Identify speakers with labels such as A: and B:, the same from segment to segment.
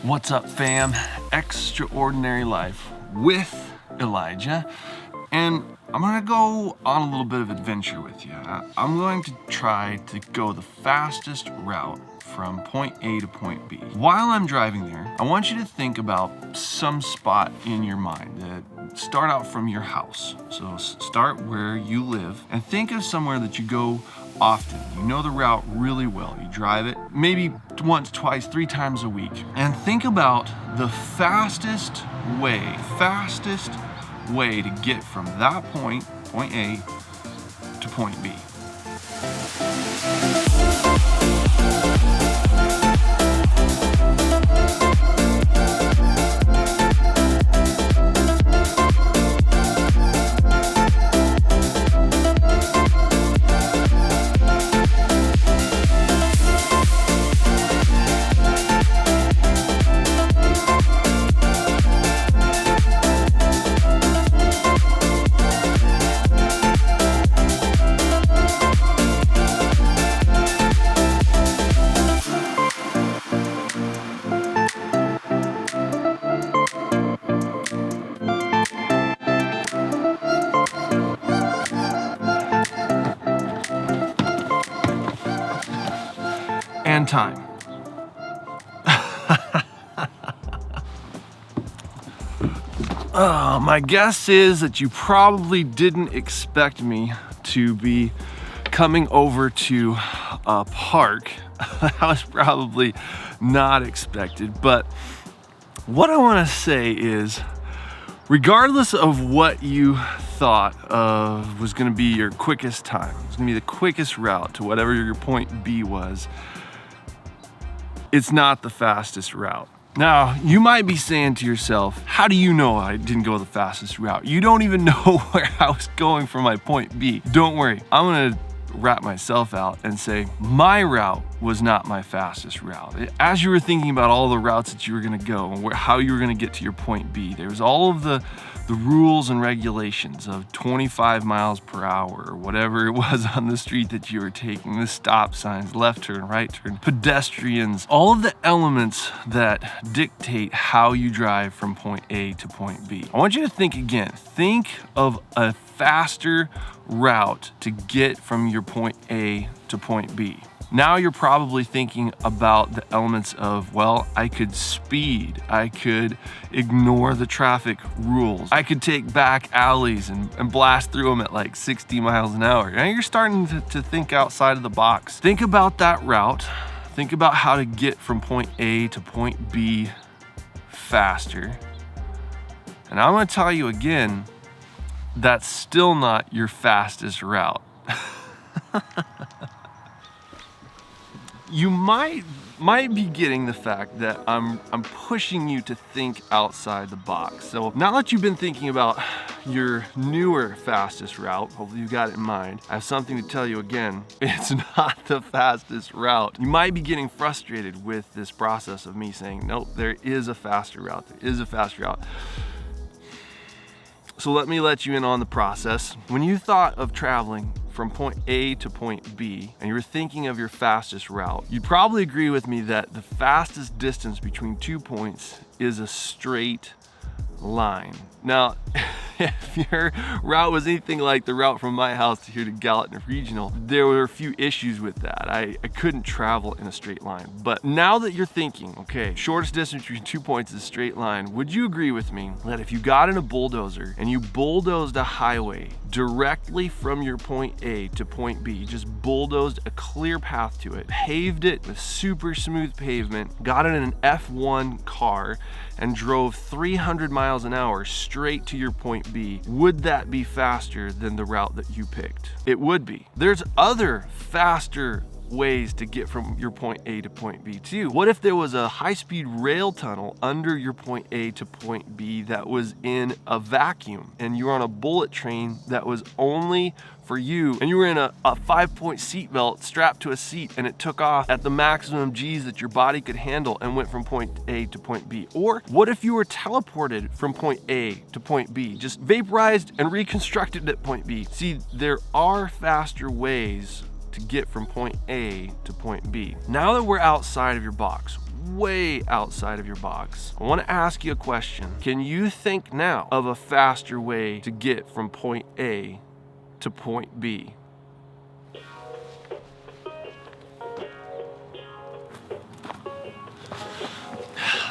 A: What's up, fam? Extraordinary Life with Elijah, and I'm gonna go on a little bit of adventure with you. I'm going to try to go the fastest route from point A to point B. While I'm driving there, I want you to think about some spot in your mind. Start out from your house. So start where you live and think of somewhere that you go often. You know the route really well. You drive it maybe once, twice, 3 times a week. And think about the fastest way to get from that point A, to point B. And time. My guess is that you probably didn't expect me to be coming over to a park. That was probably not expected, but what I want to say is, regardless of what you thought of was going to be your quickest time, it's going to be the quickest route to whatever your point B was, it's not the fastest route. Now, you might be saying to yourself, how do you know I didn't go the fastest route? You don't even know where I was going from my point B. Don't worry, I'm gonna wrap myself out and say my route was not my fastest route. As you were thinking about all the routes that you were gonna go and how you were gonna get to your point B, there was all of the rules and regulations of 25 miles per hour or whatever it was on the street that you were taking, the stop signs, left turn, right turn, pedestrians, all of the elements that dictate how you drive from point A to point B. I want you to think again. Think of a faster route to get from your point A to point B. Now you're probably thinking about the elements of, well, I could speed, I could ignore the traffic rules, I could take back alleys and blast through them at like 60 miles an hour. Now you're starting to think outside of the box. Think about that route. Think about how to get from point A to point B faster. And I'm gonna tell you again, that's still not your fastest route. You might be getting the fact that I'm pushing you to think outside the box. So now that you've been thinking about your newer fastest route, hopefully you got it in mind, I have something to tell you again. It's not the fastest route. You might be getting frustrated with this process of me saying, nope, there is a faster route. There is a faster route. So let me let you in on the process. When you thought of traveling from point A to point B, and you were thinking of your fastest route, you'd probably agree with me that the fastest distance between 2 points is a straight line. Now, if your route was anything like the route from my house to here to Gallatin Regional, there were a few issues with that. I couldn't travel in a straight line. But now that you're thinking, okay, shortest distance between 2 points is a straight line, would you agree with me that if you got in a bulldozer and you bulldozed a highway directly from your point A to point B, just bulldozed a clear path to it, paved it with super smooth pavement, got in an F1 car, and drove 300 miles an hour straight to your point B, would that be faster than the route that you picked? It would be. There's other faster ways to get from your point A to point B too? What if there was a high-speed rail tunnel under your point A to point B that was in a vacuum, and you were on a bullet train that was only for you, and you were in a 5-point seatbelt strapped to a seat, and it took off at the maximum G's that your body could handle and went from point A to point B? Or what if you were teleported from point A to point B, just vaporized and reconstructed at point B? See, there are faster ways to get from point A to point B. Now that we're outside of your box, way outside of your box, I want to ask you a question. Can you think now of a faster way to get from point A to point B?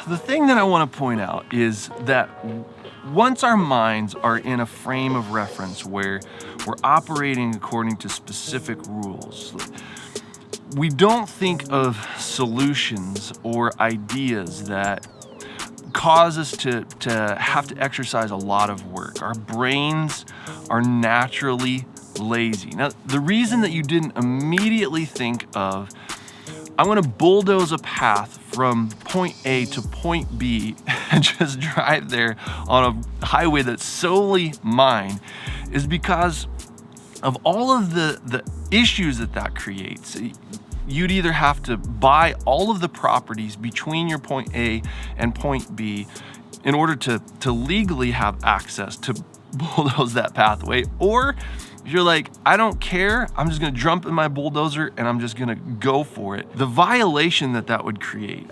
A: The thing that I want to point out is that once our minds are in a frame of reference where we're operating according to specific rules, we don't think of solutions or ideas that cause us to have to exercise a lot of work. Our brains are naturally lazy. Now, the reason that you didn't immediately think of, I'm gonna bulldoze a path from point A to point B and just drive there on a highway that's solely mine, is because of all of the issues that creates. You'd either have to buy all of the properties between your point A and point B in order to legally have access to bulldoze that pathway, or you're like, I don't care, I'm just gonna jump in my bulldozer and I'm just gonna go for it. The violation that would create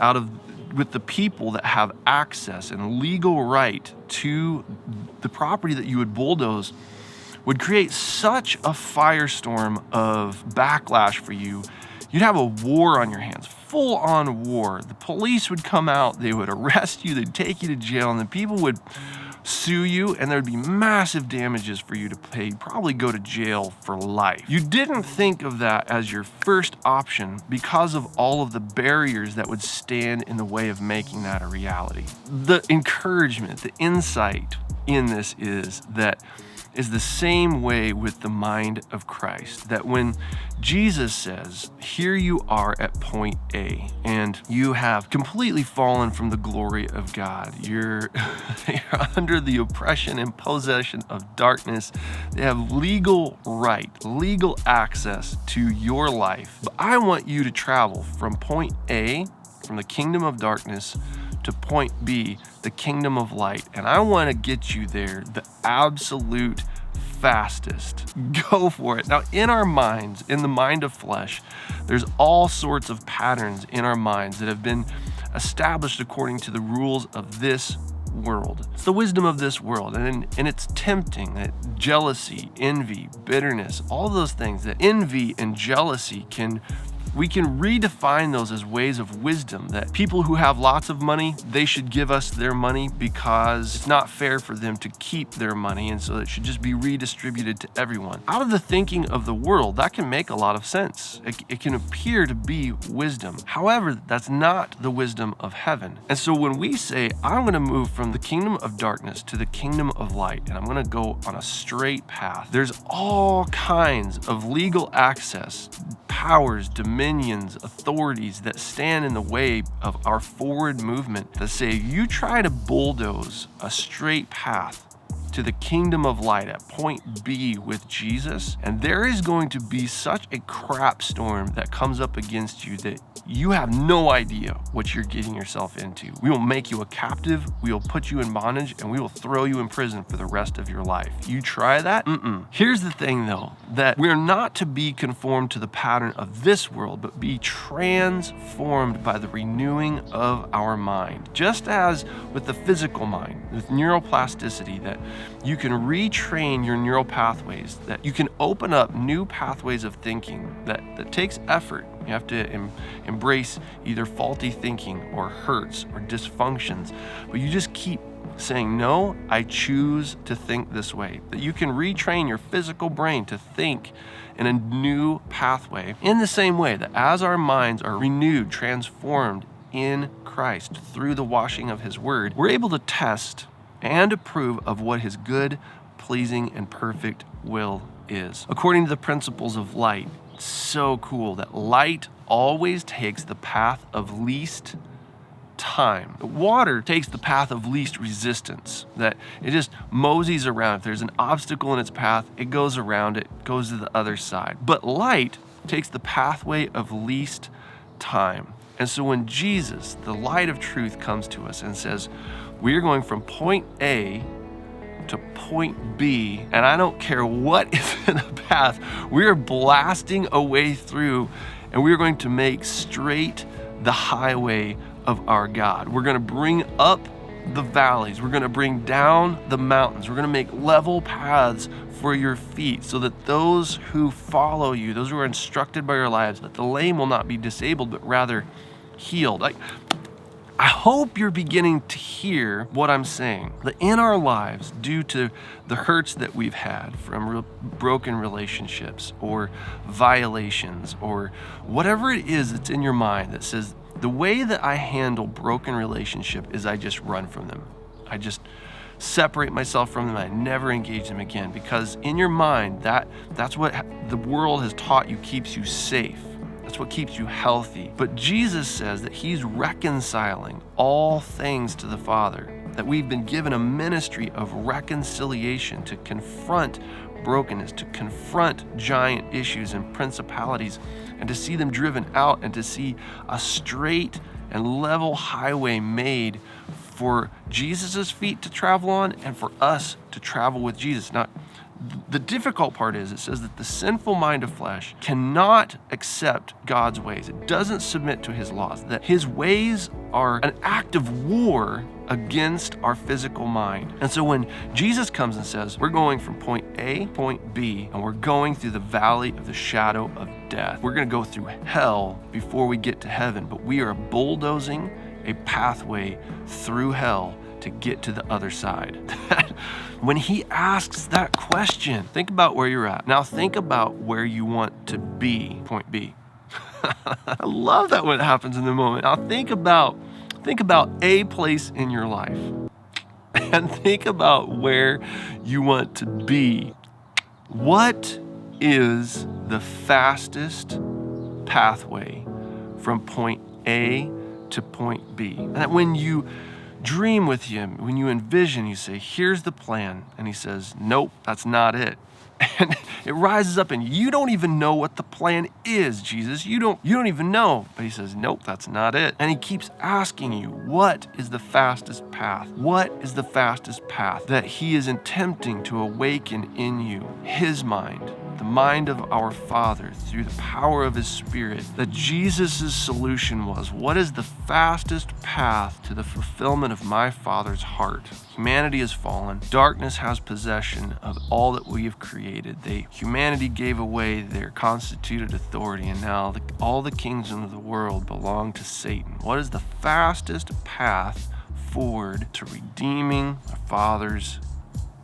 A: with the people that have access and legal right to the property that you would bulldoze would create such a firestorm of backlash for you. You'd have a war on your hands, full on war. The police would come out, they would arrest you, they'd take you to jail, and then people would sue you, and there'd be massive damages for you to pay. You'd probably go to jail for life. You didn't think of that as your first option because of all of the barriers that would stand in the way of making that a reality. The encouragement, the insight in this is the same way with the mind of Christ. That when Jesus says, here you are at point A, and you have completely fallen from the glory of God. You're under the oppression and possession of darkness. They have legal right, legal access to your life. But I want you to travel from point A, from the kingdom of darkness, to point B, the kingdom of light. And I want to get you there the absolute fastest. Go for it. Now, in our minds, in the mind of flesh, there's all sorts of patterns in our minds that have been established according to the rules of this world. It's the wisdom of this world, and it's tempting that jealousy, envy, bitterness, all those things, that envy and jealousy we can redefine those as ways of wisdom, that people who have lots of money, they should give us their money because it's not fair for them to keep their money, and so it should just be redistributed to everyone. Out of the thinking of the world, that can make a lot of sense. It can appear to be wisdom. However, that's not the wisdom of heaven. And so when we say, I'm gonna move from the kingdom of darkness to the kingdom of light, and I'm gonna go on a straight path, there's all kinds of legal access, powers, dominions, authorities that stand in the way of our forward movement that say, you try to bulldoze a straight path to the kingdom of light at point B with Jesus, and there is going to be such a crap storm that comes up against you that you have no idea what you're getting yourself into. We will make you a captive, we will put you in bondage, and we will throw you in prison for the rest of your life. You try that? Here's the thing though, that we're not to be conformed to the pattern of this world, but be transformed by the renewing of our mind. Just as with the physical mind, with neuroplasticity, that you can retrain your neural pathways, that you can open up new pathways of thinking that takes effort. You have to embrace either faulty thinking or hurts or dysfunctions, but you just keep saying, no, I choose to think this way. That you can retrain your physical brain to think in a new pathway in the same way that as our minds are renewed, transformed in Christ through the washing of his word, we're able to test and approve of what his good, pleasing, and perfect will is. According to the principles of light, It's so cool that light always takes the path of least time. The water takes the path of least resistance, that it just moseys around. If there's an obstacle in its path, it goes around it, goes to the other side. But light takes the pathway of least time. And so when Jesus, the light of truth, comes to us and says, we are going from point A to point B, and I don't care what is in the path, we are blasting a way through, and we are going to make straight the highway of our God. We're going to bring up the valleys. We're going to bring down the mountains. We're going to make level paths for your feet so that those who follow you, those who are instructed by your lives, that the lame will not be disabled, but rather healed. I hope you're beginning to hear what I'm saying, that in our lives, due to the hurts that we've had from broken relationships or violations or whatever it is that's in your mind that says, the way that I handle broken relationship is I just run from them. I just separate myself from them. I never engage them again, because in your mind, that's what the world has taught you keeps you safe. That's what keeps you healthy. But Jesus says that he's reconciling all things to the Father, that we've been given a ministry of reconciliation to confront brokenness, to confront giant issues and principalities, and to see them driven out, and to see a straight and level highway made for Jesus's feet to travel on and for us to travel with Jesus. Now, the difficult part is it says that the sinful mind of flesh cannot accept God's ways. It doesn't submit to his laws, that his ways are an act of war against our physical mind. And so when Jesus comes and says, we're going from point A, point B, and we're going through the valley of the shadow of death. We're going to go through hell before we get to heaven, but we are bulldozing a pathway through hell to get to the other side. When he asks that question, think about where you're at. Now think about where you want to be, point B. I love that when it happens in the moment. Now think about a place in your life and think about where you want to be. What is the fastest pathway from point A to point B? And that when you dream with him, when you envision, you say, here's the plan. And he says, nope, that's not it. And it rises up and you don't even know what the plan is, Jesus. You don't even know. But he says, nope, that's not it. And he keeps asking you, what is the fastest path? What is the fastest path that he is attempting to awaken in you? His mind, the mind of our Father, through the power of his Spirit, that Jesus' solution was, what is the fastest path to the fulfillment of my Father's heart? Humanity has fallen. Darkness has possession of all that we have created. Humanity gave away their constituted authority, and now all the kingdoms of the world belong to Satan. What is the fastest path forward to redeeming our Father's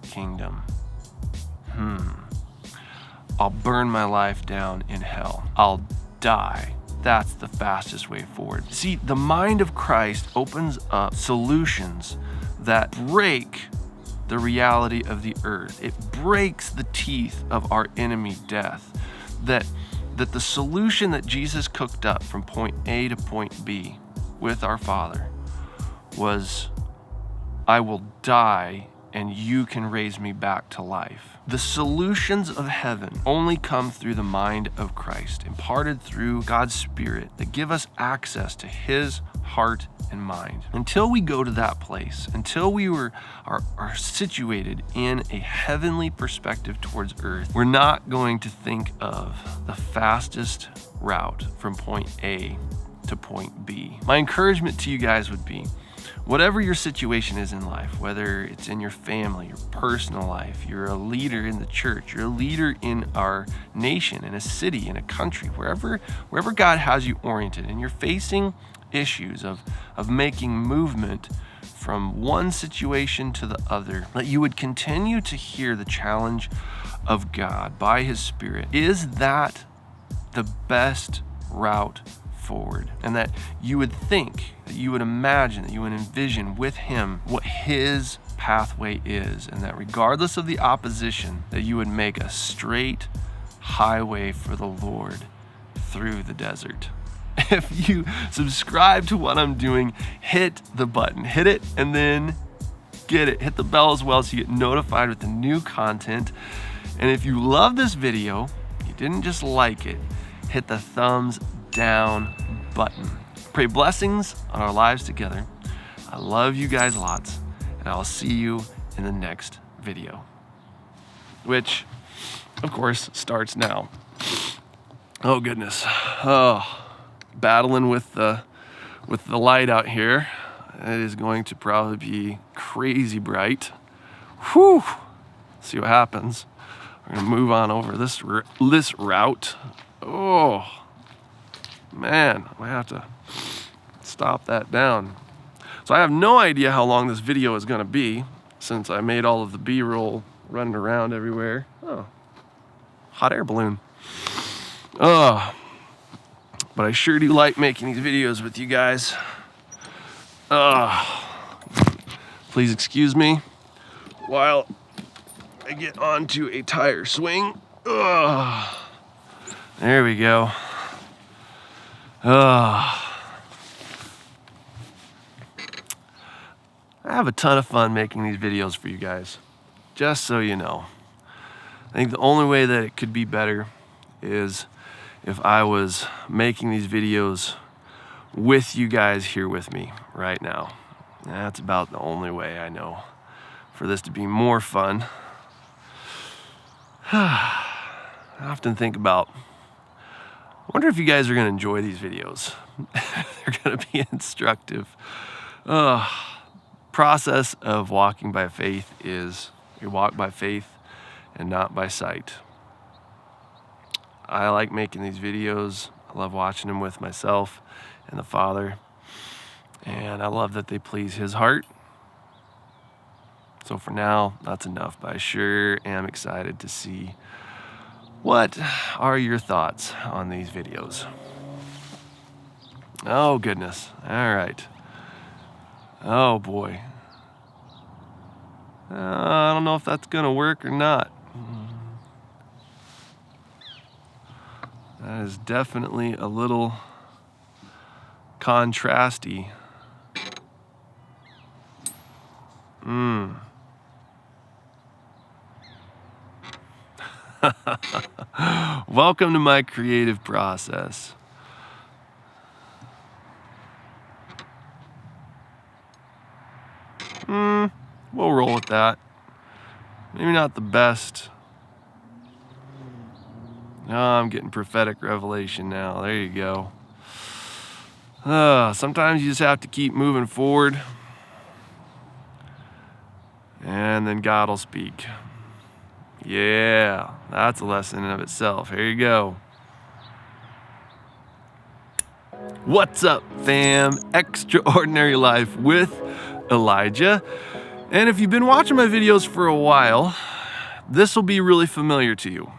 A: kingdom? I'll burn my life down in hell. I'll die. That's the fastest way forward. See, the mind of Christ opens up solutions that break the reality of the earth. It breaks the teeth of our enemy, death. That the solution that Jesus cooked up from point A to point B with our Father was, I will die and you can raise me back to life. The solutions of heaven only come through the mind of Christ, imparted through God's Spirit, that give us access to his heart and mind. Until we go to that place, until we are situated in a heavenly perspective towards earth, we're not going to think of the fastest route from point A to point B. My encouragement to you guys would be, whatever your situation is in life, whether it's in your family, your personal life, you're a leader in the church, you're a leader in our nation, in a city, in a country, wherever God has you oriented, and you're facing issues of making movement from one situation to the other, that you would continue to hear the challenge of God by his Spirit. Is that the best route forward? And that you would think, that you would imagine, that you would envision with him what his pathway is, and that regardless of the opposition, that you would make a straight highway for the Lord through the desert. If you subscribe to what I'm doing, hit the button, hit it, and then hit the bell as well so you get notified with the new content. And if you love this video, you didn't just like it, hit the thumbs down button. Pray blessings on our lives together. I love you guys lots, and I'll see you in the next video, which of course starts now. Oh goodness. Oh, battling with the light out here. It is going to probably be crazy bright. Whew. See what happens. We're gonna move on over this route. Oh man, I have to stop that down. So I have no idea how long this video is gonna be since I made all of the B-roll running around everywhere. Oh, hot air balloon. Oh, but I sure do like making these videos with you guys. Please excuse me while I get onto a tire swing. There we go. I have a ton of fun making these videos for you guys, just so you know. I think the only way that it could be better is if I was making these videos with you guys here with me right now. That's about the only way I know for this to be more fun. I often think about, I wonder if you guys are going to enjoy these videos. They're going to be instructive. Process of walking by faith is you walk by faith and not by sight. I like making these videos. I love watching them with myself and the Father. And I love that they please His heart. So for now, that's enough. But I sure am excited to see what are your thoughts on these videos. Oh goodness. All right. Oh boy. I don't know if that's gonna work or not. That is definitely a little contrasty. Welcome to my creative process. We'll roll with that. Maybe not the best. Oh, I'm getting prophetic revelation now. There you go. Sometimes you just have to keep moving forward, and then God will speak. Yeah, that's a lesson in of itself. Here you go. What's up, fam? Extraordinary Life with Elijah. And if you've been watching my videos for a while, this will be really familiar to you.